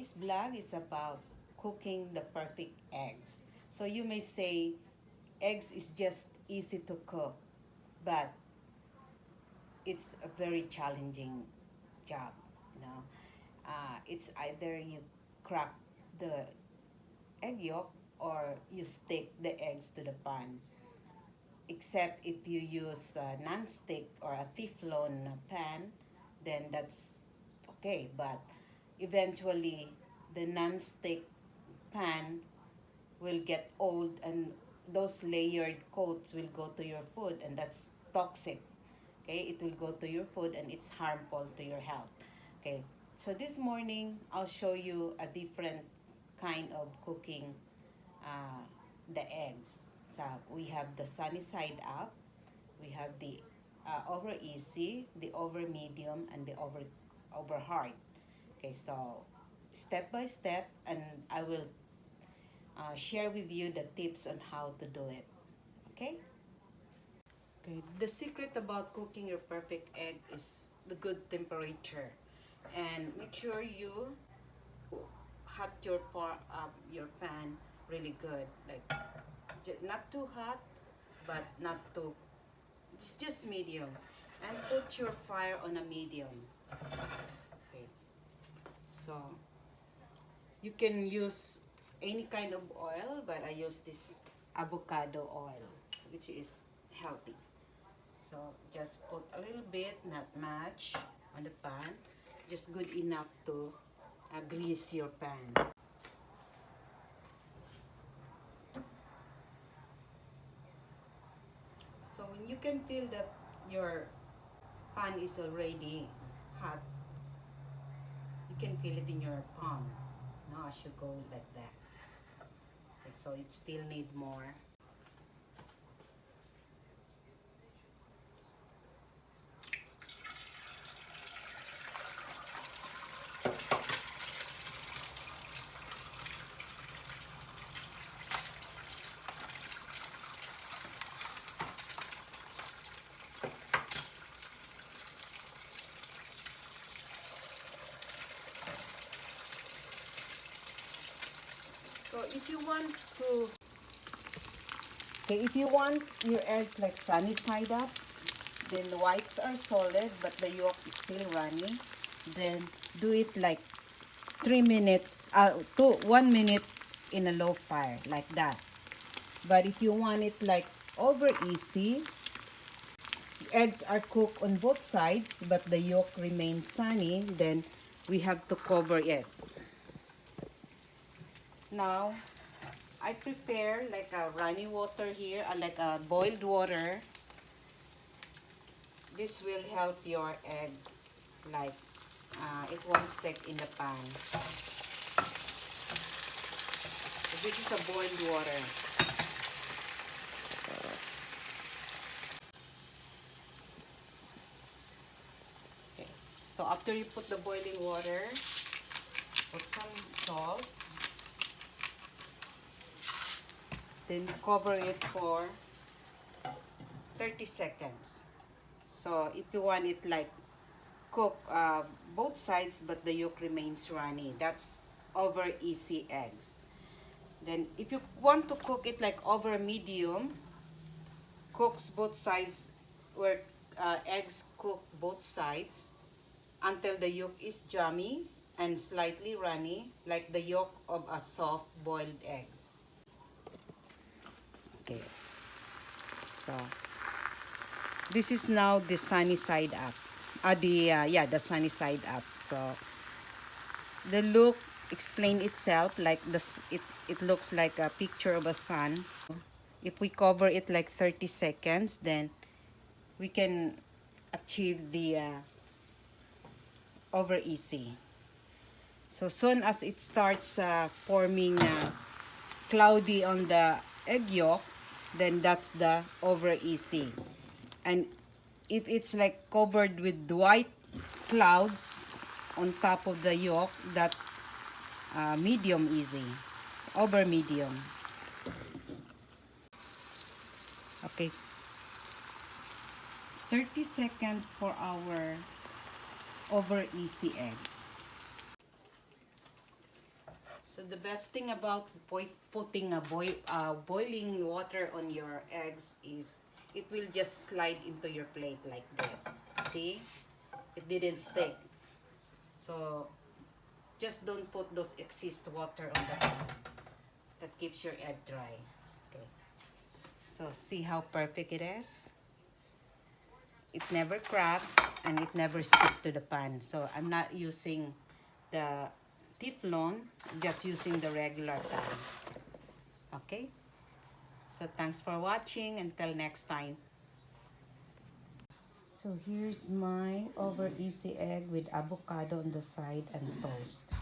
This vlog is about cooking the perfect eggs. So you may say eggs is just easy to cook, but it's a very challenging job. You know, it's either you crack the egg yolk or you stick the eggs to the pan. Except if you use a non-stick or a Teflon pan, then that's okay. But eventually, the non-stick pan will get old and those layered coats will go to your food and that's toxic. Okay, it will go to your food and it's harmful to your health. Okay, so this morning I'll show you a different kind of cooking uh, the eggs. So we have the sunny side up, we have the over easy, the over medium, and the over hard. Okay, so step by step, and I will share with you the tips on how to do it. Okay? Okay. The secret about cooking your perfect egg is the good temperature, and make sure you hot your pan really good, like not too hot, but not too just medium, and put your fire on a medium. Okay. So you can use any kind of oil, but I use this avocado oil, which is healthy. So just put a little bit, not much, on the pan. Just good enough to grease your pan. So when you can feel that your pan is already hot, you can feel it in your palm. Now as you go like that. Okay, so it still need more. So if you want to, okay, if you want your eggs like sunny side up, then the whites are solid but the yolk is still runny, then do it like 3 minutes, 1 minute in a low fire like that. But if you want it like over easy, eggs are cooked on both sides but the yolk remains sunny, then we have to cover it. Now I prepare like a runny water here, like a boiled water. This will help your egg like it won't stick in the pan. So this is a boiled water. Okay. So after you put the boiling water, put some salt. Then cover it for 30 seconds. So if you want it like cook both sides but the yolk remains runny, that's over easy eggs. Then if you want to cook it like over medium, cooks both sides where eggs cook both sides until the yolk is jammy and slightly runny like the yolk of a soft boiled eggs. Okay, so this is now the sunny side up. The sunny side up. So the look explain itself, like it looks like a picture of a sun. If we cover it like 30 seconds, then we can achieve the over easy. So soon as it starts forming cloudy on the egg yolk, then that's the over easy. And if it's like covered with white clouds on top of the yolk, that's medium easy, over medium. Okay, 30 seconds for our over easy eggs. So the best thing about putting a boiling water on your eggs is it will just slide into your plate like this. See? It didn't stick. So just don't put those excess water on the top. That keeps your egg dry. Okay. So see how perfect it is? It never cracks and it never sticks to the pan. So I'm not using the Teflon, just using the regular pan. Okay? So thanks for watching. Until next time. So here's my over easy egg with avocado on the side and toast.